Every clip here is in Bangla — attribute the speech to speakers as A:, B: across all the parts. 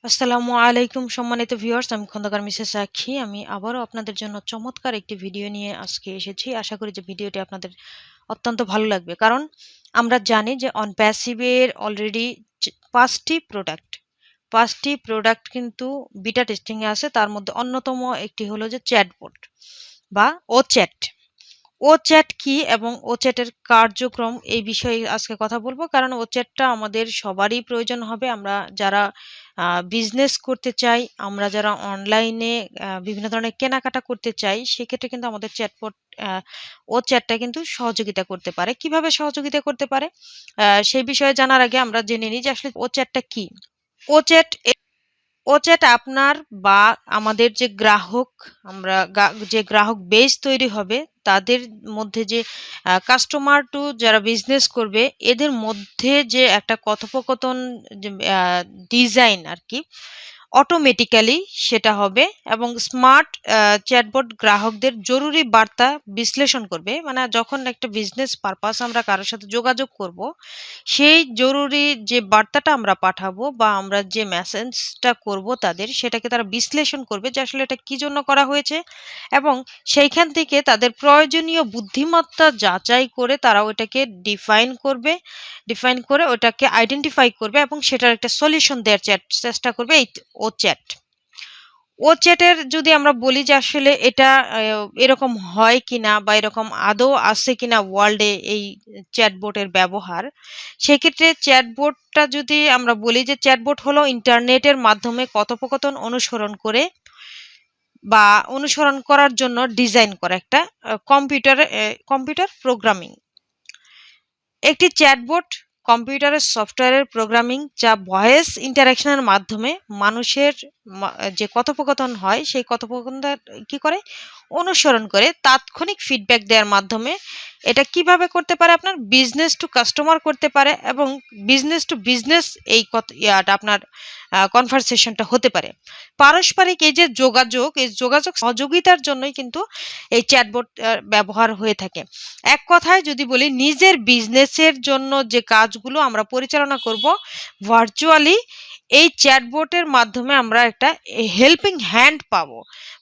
A: আসসালামু আলাইকুম সম্মানিত ভিউয়ার্স, আমি খন্দকার মিসেস সাক্ষী। আমি আবারও আপনাদের জন্য চমৎকার একটি ভিডিও নিয়ে আজকে এসেছি। আশা করি যে ভিডিওটি আপনাদের অত্যন্ত ভালো লাগবে, কারণ আমরা জানি যে অনপ্যাসিভের অলরেডি 5টি প্রোডাক্ট কিন্তু বিটা টেস্টিংয়ে আছে। তার মধ্যে অন্যতম একটি হলো যে চ্যাটবট বা ও চ্যাট। ও চ্যাট কি এবং ও চ্যাটের কার্যক্রম, এই বিষয়ে আজকে কথা বলবো, কারণ ও চ্যাটটা আমাদের সবারই প্রয়োজন হবে। আমরা যারা বিজনেস করতে চাই, আমরা যারা অনলাইনে বিভিন্ন ধরনের কেনাকাটা করতে চাই, সেক্ষেত্রে কিন্তু আমাদের চ্যাটবট ও চ্যাটটা কিন্তু সহযোগিতা করতে পারে। কিভাবে সহযোগিতা করতে পারে সেই বিষয়ে জানার আগে আমরা জেনে নিই যে আসলে ও চ্যাটটা কি। ও চ্যাট ও চ্যাট আপনার বা আমাদের যে গ্রাহক, যে গ্রাহক বেস তৈরি হবে, তাদের মধ্যে যে কাস্টমার টু যারা বিজনেস করবে, এদের মধ্যে যে একটা কথোপকথন, যে ডিজাইন আর কি, অটোমেটিক্যালি সেটা হবে। এবং স্মার্ট চ্যাটবট গ্রাহকদের জরুরি বার্তা বিশ্লেষণ করবে। মানে যখন একটা বিজনেস পারপাস আমরা কারোর সাথে যোগাযোগ করব, সেই জরুরি যে বার্তাটা আমরা পাঠাবো বা আমরা যে মেসেজটা করব তাদের, সেটাকে তারা বিশ্লেষণ করবে যে আসলে এটা কি জন্য করা হয়েছে, এবং সেইখান থেকে তাদের প্রয়োজনীয় বুদ্ধিমত্তা যাচাই করে তারা ওটাকে ডিফাইন করে ওটাকে আইডেন্টিফাই করবে এবং সেটার একটা সলিউশন দেওয়ার চেষ্টা করবে এই ও চ্যাট। ও চ্যাটের যদি আমরা বলি যে আসলে এটা এরকম হয় কিনা বা এরকম আদৌ আছে কিনা ওয়ার্ল্ডে এই চ্যাটবোটের ব্যবহার, সেক্ষেত্রে চ্যাটবোটটা যদি আমরা বলি যে চ্যাটবোট হলো ইন্টারনেটের মাধ্যমে কথোপকথন অনুসরণ করার জন্য ডিজাইন করা একটা কম্পিউটার প্রোগ্রামিং। একটি চ্যাটবট কম্পিউটারের সফটওয়্যারের প্রোগ্রামিং, যা ভয়েস ইন্টারাকশনের মাধ্যমে মানুষের যে কথোপকথন হয় সেই কথোপকথনটা কি করে, অনুসরণ করে তাৎক্ষণিক ফিডব্যাক দেওয়ার মাধ্যমে। এটা কিভাবে করতে পারে, আপনার বিজনেস টু কাস্টমার করতে পারে এবং বিজনেস টু বিজনেস এই আপনার কনভারসেশনটা হতে পারে। পারস্পরিক এই যে যোগাযোগ সহযোগিতার জন্যই কিন্তু এই চ্যাটবট ব্যবহার হয়ে থাকে। এক কথায় যদি বলি, নিজের বিজনেসের জন্য যে কাজগুলো আমরা পরিচালনা করব ভার্চুয়ালি, এই চ্যাটবটের মাধ্যমে আমরা একটা হেল্পিং হ্যান্ড পাবো।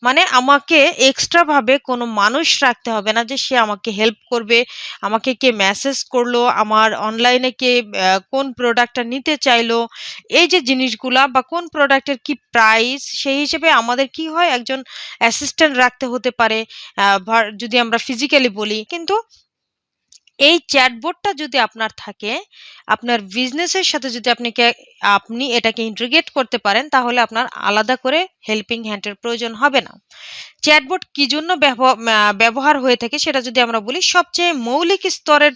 A: মানে আমাকে এক্সট্রা ভাবে কোনো মানুষ রাখতে হবে না যে সে আমাকে হেল্প করবে। আমাকে কে মেসেজ করলো, আমার অনলাইনে কে কোন প্রোডাক্টটা নিতে চাইলো, এই যে জিনিসগুলা বা কোন প্রোডাক্টের কি প্রাইস, সেই হিসেবে আমাদের কি হয়, একজন অ্যাসিস্ট্যান্ট রাখতে হতে পারে যদি আমরা ফিজিক্যালি বলি। কিন্তু এই চ্যাটবটটা যদি আপনার থাকে, আপনার বিজনেসের সাথে যদি আপনি এটাকে ইন্টিগ্রেট করতে পারেন, তাহলে আপনার আলাদা করে হেল্পিং হ্যান্ডের প্রয়োজন হবে না। চ্যাটবট কি জন্য ব্যবহার হয়ে থাকে সেটা যদি আমরা বলি, সবচেয়ে মৌলিক স্তরের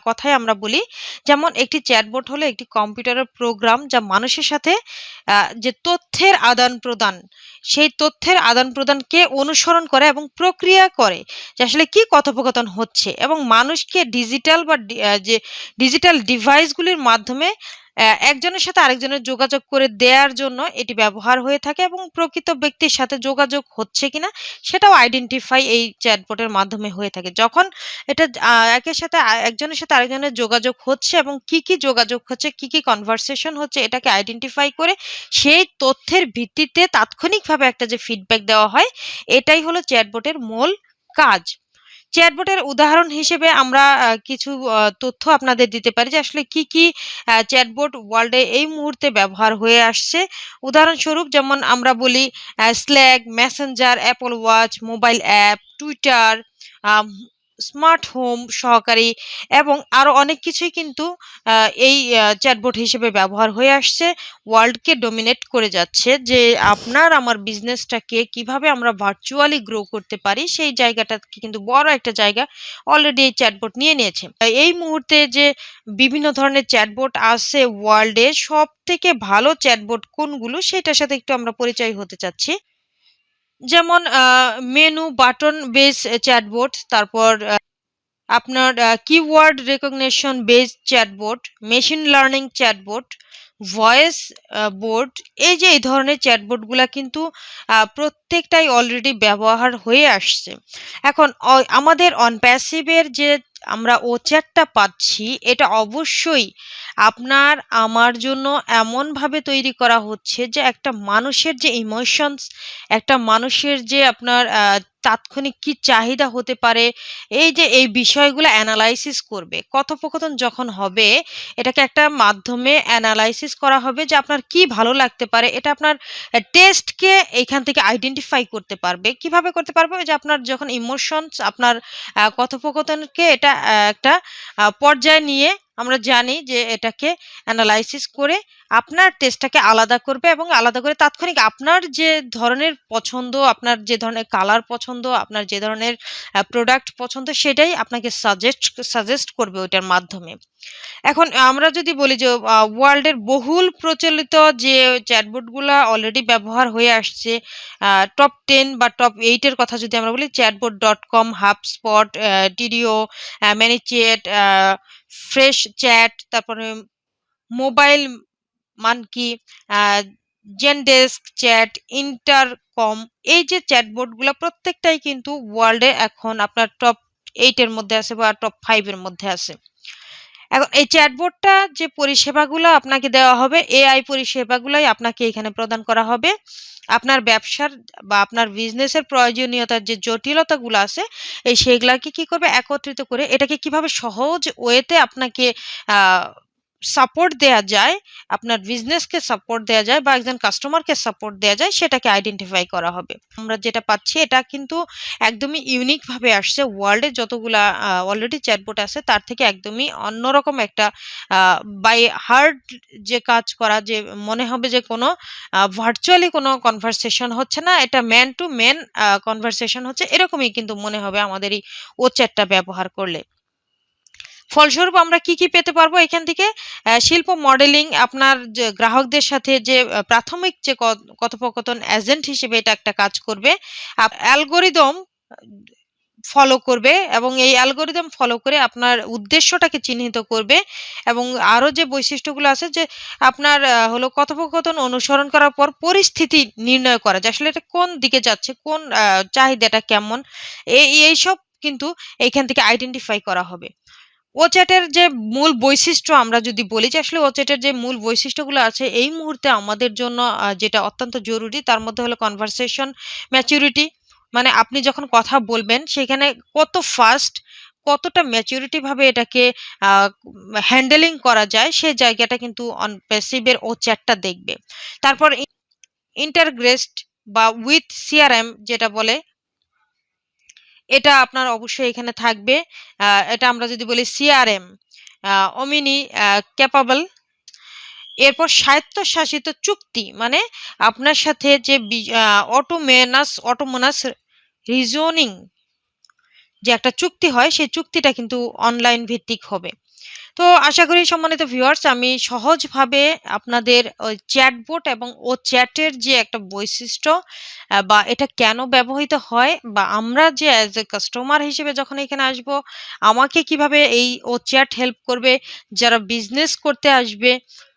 A: কথাই আমরা বলি। যেমন একটি চ্যাটবট হলো একটি কম্পিউটারের প্রোগ্রাম, যা মানুষের সাথে যে তথ্যের আদান প্রদান, সেই তথ্যের আদান প্রদানকে অনুসরণ করে এবং প্রক্রিয়া করে যে আসলে কি কথোপকথন হচ্ছে, এবং মানুষকে যে ডিজিটাল ডিভাইসগুলির মাধ্যমে একজনের সাথে আরেকজনের যোগাযোগ করে দেওয়ার জন্য এটি ব্যবহার হয়ে থাকে, এবং প্রকৃত ব্যক্তির সাথে যোগাযোগ হচ্ছে কিনা সেটাও আইডেন্টিফাই এই চ্যাটবটের মাধ্যমে হয়ে থাকে। যখন এটা একজনের সাথে আরেকজনের যোগাযোগ হচ্ছে এবং কি যোগাযোগ হচ্ছে, কি কনভারসেশন হচ্ছে, এটাকে আইডেন্টিফাই করে সেই তথ্যের ভিত্তিতে তাৎক্ষণিকভাবে একটা যে ফিডব্যাক দেওয়া হয়, এটাই হলো চ্যাটবটের মূল কাজ। চ্যাটবটের উদাহরণ হিসেবে আমরা কিছু তথ্য আপনাদের দিতে পারি যে আসলে কি চ্যাটবট ওয়ার্ল্ডে এই মুহূর্তে ব্যবহার হয়ে আসছে। উদাহরণস্বরূপ যেমন আমরা বলি slack, Messenger, Apple watch, mobile app, Twitter, smart home সহকারী এবং আরো অনেক কিছুই কিন্তু এই চ্যাটবট হিসেবে ব্যবহার হয়ে আসছে, ওয়ার্ল্ডকে ডমিনেট করে যাচ্ছে। যে আপনার আমার বিজনেসটাকে কিভাবে আমরা ভার্চুয়ালি গ্রো করতে পারি, সেই জায়গাটা কিন্তু বড় একটা জায়গা অলরেডি এই চ্যাটবট নিয়ে নিয়েছে। এই মুহূর্তে যে বিভিন্ন ধরনের চ্যাটবট আছে ওয়ার্ল্ডে, সব থেকে ভালো চ্যাটবট কোনগুলো সেটার সাথে একটু আমরা পরিচয় হতে চাচ্ছি। যেমন মেনু বাটন বেস চ্যাটবট, তারপর আপনার keyword recognition based chatbot, machine learning chatbot, voice board. এই ধরনের চ্যাটবটগুলা কিন্তু প্রত্যেকটাই অলরেডি ব্যবহার হয়ে আসছে। এখন আমাদের অনপ্যাসিভের যে আমরা ও চ্যাটটা পাচ্ছি, এটা অবশ্যই আপনার আমার জন্য এমনভাবে তৈরি করা হচ্ছে যে একটা মানুষের যে ইমোশনস, একটা মানুষের যে আপনার তাৎক্ষণিক কি চাহিদা হতে পারে, এই যে এই বিষয়গুলো অ্যানালাইসিস করবে। কথোপকথন যখন হবে, এটাকে একটা মাধ্যমে অ্যানালাইসিস করা হবে যে আপনার কি ভালো লাগতে পারে। এটা আপনার টেস্টকে এইখান থেকে আইডেন্টিফাই করতে পারবে। কিভাবে করতে পারবে? যে আপনার যখন ইমোশনস, আপনার কথোপকথনকে এটা একটা পর্যায়ে নিয়ে আমরা জানি যে এটাকে অ্যানালাইসিস করে আপনার টেস্টটাকে আলাদা করবে এবং আলাদা করে তাৎক্ষণিক আপনার যে ধরনের পছন্দ, আপনার যে ধরনের কালার পছন্দ, আপনার যে ধরনের প্রোডাক্ট পছন্দ, সেটাই আপনাকে সাজেস্ট করবে ওইটার মাধ্যমে। এখন আমরা যদি বলি যে ওয়ার্ল্ডের বহুল প্রচলিত যে চ্যাটবটগুলা অলরেডি ব্যবহার হয়ে আসছে, টপ 10 বা টপ 8 এর কথা যদি আমরা বলি, chatbot.com, HubSpot, টিডিও, ম্যানিচ্যাট, ফ্রেশ চ্যাট, তারপরে মোবাইল মানকি, জেনডেস্ক চ্যাট, ইন্টারকম, এই যে চ্যাটবটগুলো প্রত্যেকটাই কিন্তু ওয়ার্ল্ডে এখন আপনার টপ 8 এর মধ্যে আছে বা টপ 5 এর মধ্যে আছে। এখন এই চ্যাটবটটা যে পরিষেবাগুলো আপনাকে দেওয়া হবে, এআই পরিষেবাগুলাই আপনাকে এখানে প্রদান করা হবে। আপনার ব্যবসার বা আপনার বিজনেসের প্রয়োজনীয়তার যে জটিলতাগুলো আছে, সেগুলাকে কি করবে? একত্রিত করে এটাকে কিভাবে সহজ ওয়েতে আপনাকে সাপোর্ট দেয়া যায়, আপনার বিজনেসকে সাপোর্ট দেয়া যায় বা একজন কাস্টমারকে সাপোর্ট দেয়া যায়, সেটাকে আইডেন্টিফাই করা হবে। আমরা যেটা পাচ্ছি এটা কিন্তু একদমই ইউনিক ভাবে আসছে। ওয়ার্ল্ডে যতগুলা অলরেডি চ্যাটবট আছে তার থেকে একদমই অন্যরকম একটা বাই হার্ট যে কাজ করা, যে মনে হবে যে কোনো ভার্চুয়ালি কোনো কনভারসেশন হচ্ছে না, এটা ম্যান টু ম্যান কনভারসেশন হচ্ছে, এরকমই কিন্তু মনে হবে আমাদের এই ও চ্যাটটা ব্যবহার করলে। ফলস্বরূপ আমরা কি কি পেতে পারবো এখান থেকে? শিল্প মডেলিং, আপনার যে গ্রাহকদের সাথে যে প্রাথমিক যে কথোপকথন এজেন্ট হিসেবে এটা একটা কাজ করবে। অ্যালগোরিদম ফলো করবে এবং এই অ্যালগোরিদম ফলো করে আপনার উদ্দেশ্যটাকে চিহ্নিত করবে এবং আরো যে বৈশিষ্ট্যগুলো আছে, যে আপনার হলো কথোপকথন অনুসরণ করার পর পরিস্থিতি নির্ণয় করা, যে আসলে এটা কোন দিকে যাচ্ছে, কোন চাহিদাটা কেমন, এইসব কিন্তু এইখান থেকে আইডেন্টিফাই করা হবে। ওচ্যাটের যে মূল বৈশিষ্ট্য আমরা যদি বলি, যে আসলে ওচ্যাটের যে মূল বৈশিষ্ট্যগুলো আছে এই মুহূর্তে আমাদের জন্য যেটা অত্যন্ত জরুরি, তার মধ্যে হলো কনভারসেশন ম্যাচুরিটি। মানে আপনি যখন কথা বলবেন সেখানে কত ফাস্ট, কতটা ম্যাচুরিটি ভাবে এটাকে হ্যান্ডেলিং করা যায়, সেই জায়গাটা কিন্তু অনপ্যাসিভের ওচ্যাটটা দেখবে। তারপর ইন্টারগ্রেস্ট বা উইথ সিআরএম যেটা বলে, এটা আপনার অবশ্যই এখানে থাকবে। এটা আমরা যদি বলি সিআরএম, অমিনি ক্যাপাবল। এরপর স্বায়ত্তশাসিত চুক্তি, মানে আপনার সাথে যে অটোমোনাস রিজনিং যে একটা চুক্তি হয়, সেই চুক্তিটা কিন্তু অনলাইন ভিত্তিক হবে। তো আশা করি সম্মানিত ভিউয়ার্স, আমি সহজভাবে আপনাদের ওই চ্যাটবট এবং ও চ্যাটের যে একটা বৈশিষ্ট্য বা এটা কেন ব্যবহৃত হয়, বা আমরা যে অ্যাজ এ কাস্টমার হিসেবে যখন এখানে আসব, আমাকে কিভাবে এই ও চ্যাট হেল্প করবে, যারা বিজনেস করতে আসবে,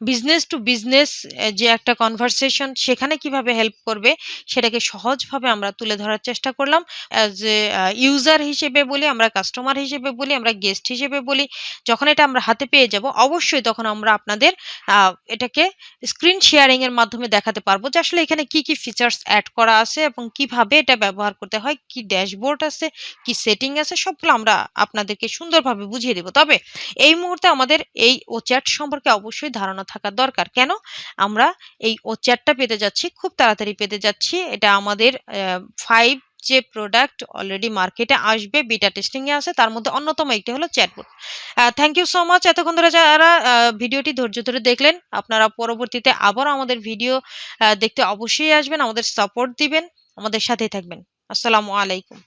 A: বিজনেস টু বিজনেস যে একটা কনভারসেশন, সেখানে কিভাবে হেল্প করবে, সেটাকে সহজভাবে আমরা তুলে ধরার চেষ্টা করলাম। অ্যাজ এ ইউজার হিসেবে বলি, আমরা কাস্টমার হিসেবে বলি, আমরা গেস্ট হিসেবে বলি, যখন এটা আমরা হাতে পেয়ে যাব, অবশ্যই তখন আমরা আপনাদের এটাকে স্ক্রিন শেয়ারিং এর মাধ্যমে দেখাতে পারবো যে আসলে এখানে কি কি ফিচার্স অ্যাড করা আছে এবং কিভাবে এটা ব্যবহার করতে হয়, কি ড্যাশবোর্ড আছে, কি সেটিং আছে, সবগুলো আমরা আপনাদেরকে সুন্দরভাবে বুঝিয়ে দেব। তবে এই মুহূর্তে আমাদের এই ও চ্যাট সম্পর্কে অবশ্যই ধারণা থাকা দরকার। কেন? আমরা এই ও চ্যাটটা পেতে যাচ্ছি, খুব তাড়াতাড়ি পেতে যাচ্ছি। এটা আমাদের 5 যে প্রোডাক্ট অলরেডি মার্কেটে আসবে, বিটা টেস্টিং এ আছে, তার মধ্যে অন্যতম একটি হলো chatbot. Thank you so much এতক্ষণ ধরে যারা ভিডিওটি ধৈর্য ধরে দেখলেন। আপনারা পরবর্তীতে আবার আমাদের ভিডিও দেখতে অবশ্যই আসবেন, আমাদের সাপোর্ট দিবেন, আমাদের সাথেই থাকবেন। আসসালামু আলাইকুম।